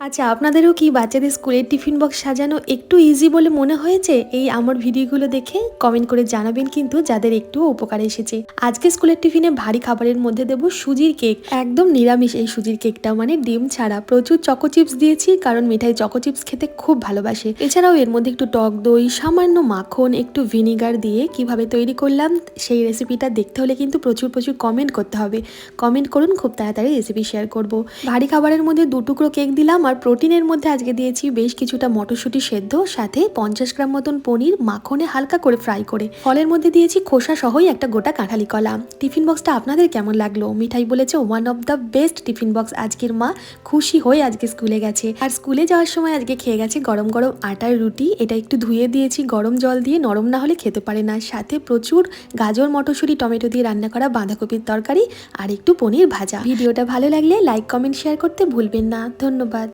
আচ্ছা, আপনাদেরও কি বাচ্চাদের স্কুলের টিফিন বক্স সাজানো একটু ইজি বলে মনে হয়েছে? এই আমার ভিডিওগুলো দেখে কমেন্ট করে জানাবেন কিন্তু যাদের একটুও উপকারে এসেছে। আজকে স্কুলের টিফিনে ভারী খাবারের মধ্যে দেব সুজির কেক। একদম নিরামিষ এই সুজির কেকটা, মানে ডিম ছাড়া। প্রচুর চকো চিপস দিয়েছি কারণ মিঠাই চকো চিপস খেতে খুব ভালোবাসে। এছাড়াও এর মধ্যে একটু টক দই, সামান্য মাখন, একটু ভিনিগার দিয়ে কিভাবে তৈরি করলাম সেই রেসিপিটা দেখতে হলে কিন্তু প্রচুর প্রচুর কমেন্ট করতে হবে। কমেন্ট করুন, খুব তাড়াতাড়ি রেসিপি শেয়ার করব। ভারী খাবারের মধ্যে 2 টুকরো কেক দিলাম, আর প্রোটিনের মধ্যে আজকে দিয়েছি বেশ কিছুটা মটরশুঁটি সেদ্ধ, সাথে 50 গ্রাম মতন পনির মাখনে হালকা করে ফ্রাই করে। ফলের মধ্যে দিয়েছি খোসা সহই একটা গোটা কাঁঠালি কলা। টিফিন বক্সটা আপনাদের কেমন লাগলো? মিঠাই বলেছে one of the best tiffin box. আজকের মা খুশি হয়ে আজকে স্কুলে গেছে। আর স্কুলে যাওয়ার সময় আজকে খেয়ে গেছে গরম গরম আটার রুটি। এটা একটু ধুয়ে দিয়েছি গরম জল দিয়ে, নরম না হলে খেতে পারে না। সাথে প্রচুর গাজর, মটরশুঁটি, টমেটো দিয়ে রান্না করা বাঁধাকপির তরকারি আর একটু পনির ভাজা। ভিডিওটা ভালো লাগলে লাইক, কমেন্ট, শেয়ার করতে ভুলবেন না। ধন্যবাদ।